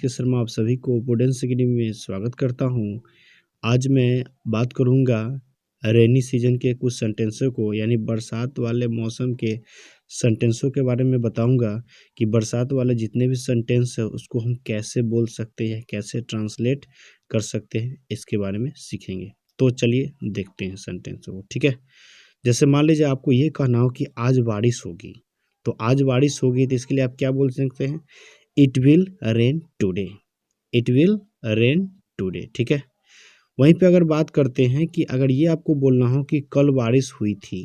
के शर्मा आप सभी को प्रूडेंस एकेडमी में स्वागत करता हूं। आज मैं बात करूंगा रेनी सीजन के कुछ सेंटेंसों को, यानी बरसात वाले मौसम के सेंटेंसों के बारे में बताऊंगा कि बरसात वाले जितने भी सेंटेंस है उसको हम कैसे बोल सकते हैं, कैसे ट्रांसलेट कर सकते हैं, इसके बारे में सीखेंगे। तो चलिए देखते हैं सेंटेंसों को, ठीक है। जैसे मान लीजिए आपको ये कहना हो कि आज बारिश होगी, तो आज बारिश होगी तो इसके लिए आप क्या बोल सकते हैं? It will rain today. It will rain today, ठीक है। वहीं पे अगर बात करते हैं कि अगर ये आपको बोलना हो कि कल बारिश हुई थी,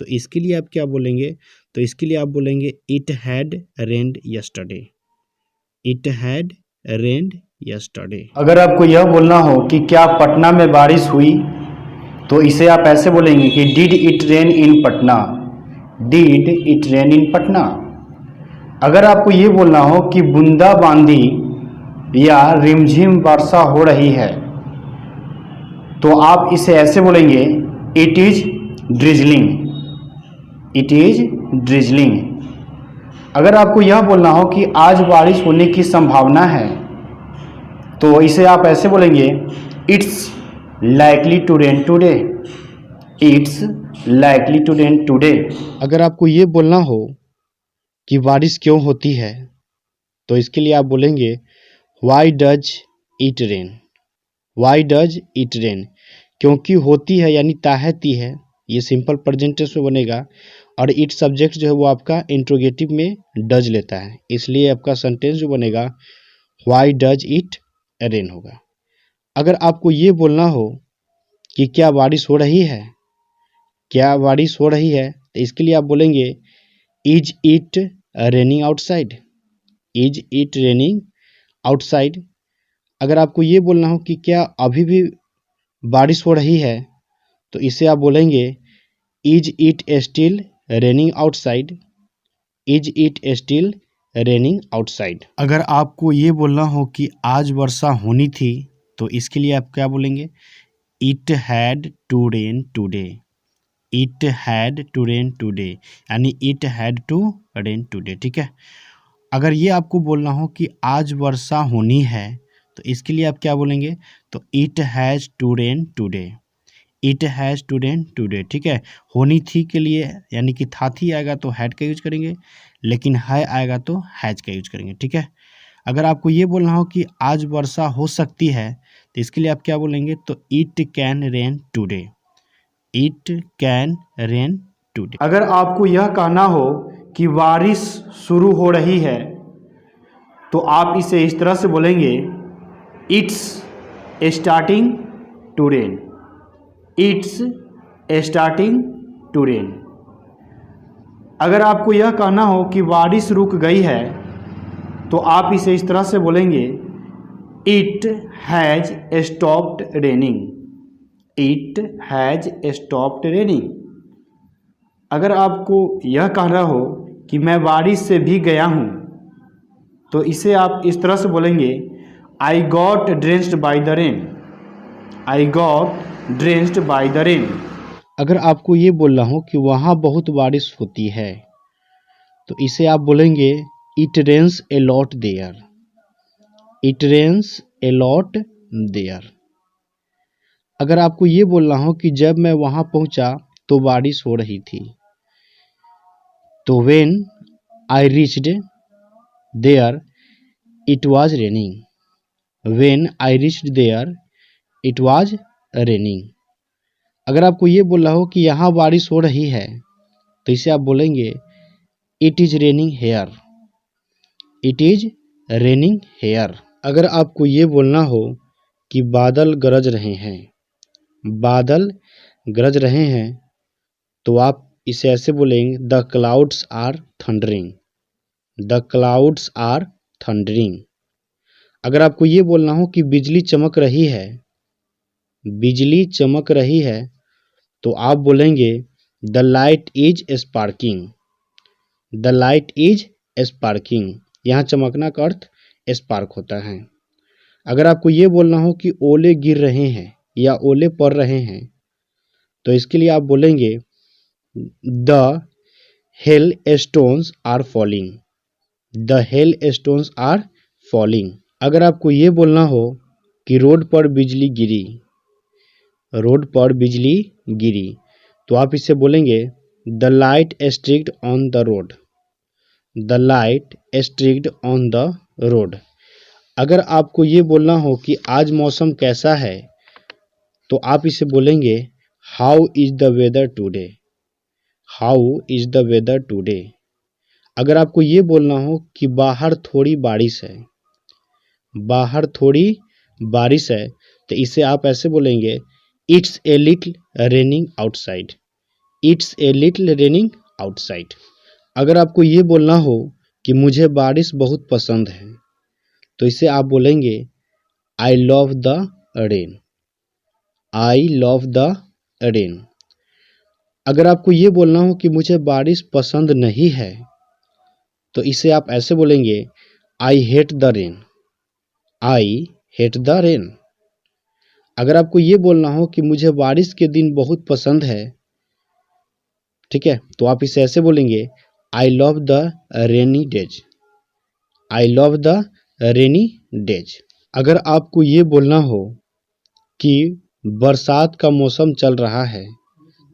तो इसके लिए आप क्या बोलेंगे? तो इसके लिए आप बोलेंगे it had rained yesterday. It had rained yesterday. अगर आपको यह बोलना हो कि क्या पटना में बारिश हुई, तो इसे आप ऐसे बोलेंगे कि did it rain in Patna. Did it rain in Patna. अगर आपको ये बोलना हो कि बूंदाबांदी या रिमझिम वर्षा हो रही है, तो आप इसे ऐसे बोलेंगे it is drizzling. It is drizzling. अगर आपको यह बोलना हो कि आज बारिश होने की संभावना है, तो इसे आप ऐसे बोलेंगे it's likely to rain today. It's likely to rain today. अगर आपको ये बोलना हो कि बारिश क्यों होती है, तो इसके लिए आप बोलेंगे why does it rain. Why does it rain. क्योंकि होती है यानी ताहती है, ये सिंपल प्रेजेंट टेंस में बनेगा, और इट सब्जेक्ट जो है वो आपका इंट्रोगेटिव में डज लेता है, इसलिए आपका सेंटेंस जो बनेगा वाई डज इट रेन होगा। अगर आपको ये बोलना हो कि क्या बारिश हो रही है, क्या बारिश हो रही है, तो इसके लिए आप बोलेंगे is it raining outside. Is it raining outside. अगर आपको ये बोलना हो कि क्या अभी भी बारिश हो रही है, तो इसे आप बोलेंगे is it still raining outside. Is it still raining outside. अगर आपको ये बोलना हो कि आज वर्षा होनी थी, तो इसके लिए आप क्या बोलेंगे? It had to rain today. It had to rain today, यानी it had to rain today, ठीक है। अगर ये आपको बोलना हो कि आज वर्षा होनी है, तो इसके लिए आप क्या बोलेंगे? तो it has to rain today. It has to rain today, ठीक है। होनी थी के लिए यानी कि था थी आएगा तो हैड का यूज करेंगे, लेकिन है आएगा तो हैज का यूज करेंगे, ठीक है। अगर आपको ये बोलना हो कि आज वर्षा हो सकती है, तो इसके लिए आप क्या बोलेंगे? तो it can rain today. It can rain today. अगर आपको यह कहना हो कि बारिश शुरू हो रही है, तो आप इसे इस तरह से बोलेंगे it's starting to rain. It's starting to rain. अगर आपको यह कहना हो कि बारिश रुक गई है, तो आप इसे इस तरह से बोलेंगे it has stopped raining. It has stopped raining. अगर आपको यह कहना हो कि मैं बारिश से भीग गया हूँ, तो इसे आप इस तरह से बोलेंगे I got drenched by the rain. I got drenched by the rain. अगर आपको ये बोलना हो कि वहाँ बहुत बारिश होती है, तो इसे आप बोलेंगे it rains a lot there. It rains a lot there. अगर आपको ये बोलना हो कि जब मैं वहाँ पहुँचा तो बारिश हो रही थी, तो when I reached there it was raining. When I reached there it was raining. अगर आपको ये बोलना हो कि यहाँ बारिश हो रही है, तो इसे आप बोलेंगे it is raining here. It is raining here. अगर आपको ये बोलना हो कि बादल गरज रहे हैं, बादल गरज रहे हैं, तो आप इसे ऐसे बोलेंगे the clouds are thundering. The clouds are thundering. अगर आपको ये बोलना हो कि बिजली चमक रही है, बिजली चमक रही है, तो आप बोलेंगे the light is sparking. The light is sparking. यहाँ चमकना का अर्थ स्पार्क होता है। अगर आपको ये बोलना हो कि ओले गिर रहे हैं या ओले पड़ रहे हैं, तो इसके लिए आप बोलेंगे the hail stones are falling. The hail stones are falling. अगर आपको ये बोलना हो कि रोड पर बिजली गिरी, रोड पर बिजली गिरी, तो आप इससे बोलेंगे the light streaked on the road, the light streaked on the road. अगर आपको ये बोलना हो कि आज मौसम कैसा है, तो आप इसे बोलेंगे how is the weather today, how is the weather today. अगर आपको ये बोलना हो कि बाहर थोड़ी बारिश है, बाहर थोड़ी बारिश है, तो इसे आप ऐसे बोलेंगे it's a little raining outside, it's a little raining outside. अगर आपको ये बोलना हो कि मुझे बारिश बहुत पसंद है, तो इसे आप बोलेंगे I love the rain, I love the rain. अगर आपको ये बोलना हो कि मुझे बारिश पसंद नहीं है, तो इसे आप ऐसे बोलेंगे I hate the rain, I hate the rain. अगर आपको ये बोलना हो कि मुझे बारिश के दिन बहुत पसंद है, ठीक है, तो आप इसे ऐसे बोलेंगे I love the rainy days, I love the rainy days. अगर आपको ये बोलना हो कि बरसात का मौसम चल रहा है,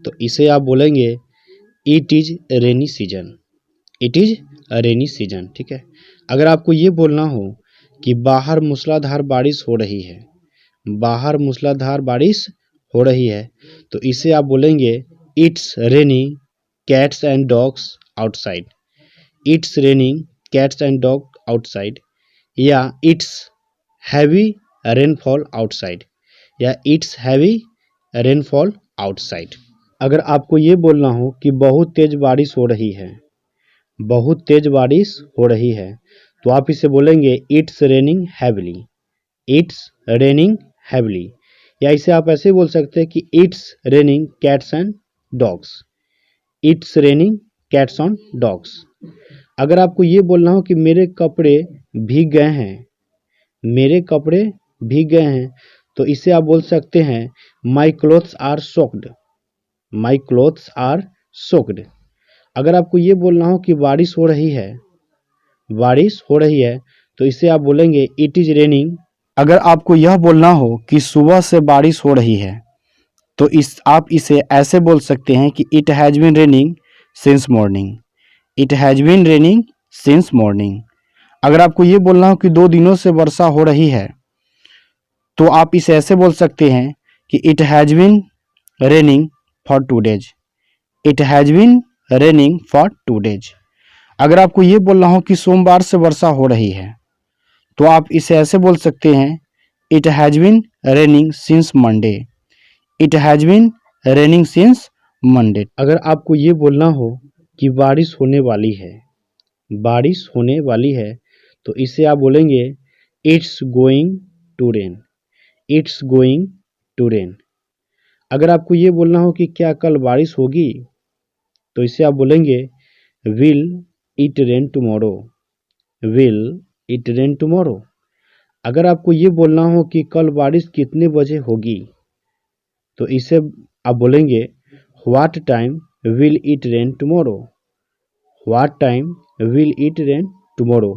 तो इसे आप बोलेंगे it is rainy season, it is rainy season, ठीक है। अगर आपको ये बोलना हो कि बाहर मूसलाधार बारिश हो रही है, बाहर मूसलाधार बारिश हो रही है, तो इसे आप बोलेंगे it's raining cats and dogs outside, it's raining cats and dog outside, या इट्स हैवी रेनफॉल आउटसाइड, या इट्स हैवी रेनफॉल आउटसाइड। अगर आपको ये बोलना हो कि बहुत तेज बारिश हो रही है, बहुत तेज बारिश हो रही है, तो आप इसे बोलेंगे it's raining heavily, it's raining heavily. या इसे आप ऐसे बोल सकते हैं कि it's raining cats and dogs, it's raining cats on dogs. अगर आपको ये बोलना हो कि मेरे कपड़े भीग गए हैं, मेरे कपड़े भीग गए हैं, तो इसे आप बोल सकते हैं my clothes are soaked, my clothes are soaked. अगर आपको ये बोलना हो कि बारिश हो रही है, बारिश हो रही है, तो इसे आप बोलेंगे इट इज रेनिंग। अगर आपको यह बोलना हो कि सुबह से बारिश हो रही है, तो आप इसे ऐसे बोल सकते हैं कि it has been raining since morning, it has been raining since morning. अगर आपको ये बोलना हो कि 2 दिनों से वर्षा हो रही है, तो आप इसे ऐसे बोल सकते हैं कि it has been raining for 2 days, it has been raining for 2 days. अगर आपको ये बोलना हो कि सोमवार से वर्षा हो रही है, तो आप इसे ऐसे बोल सकते हैं it has been raining since Monday, it has been raining since Monday. अगर आपको ये बोलना हो कि बारिश होने वाली है, बारिश होने वाली है, तो इसे आप बोलेंगे it's going to rain, it's going to rain. अगर आपको ये बोलना हो कि क्या कल बारिश होगी, तो इसे आप बोलेंगे will it rain tomorrow, will it rain tomorrow. अगर आपको ये बोलना हो कि कल बारिश कितने बजे होगी, तो इसे आप बोलेंगे what time will it rain tomorrow, what time will it rain tomorrow.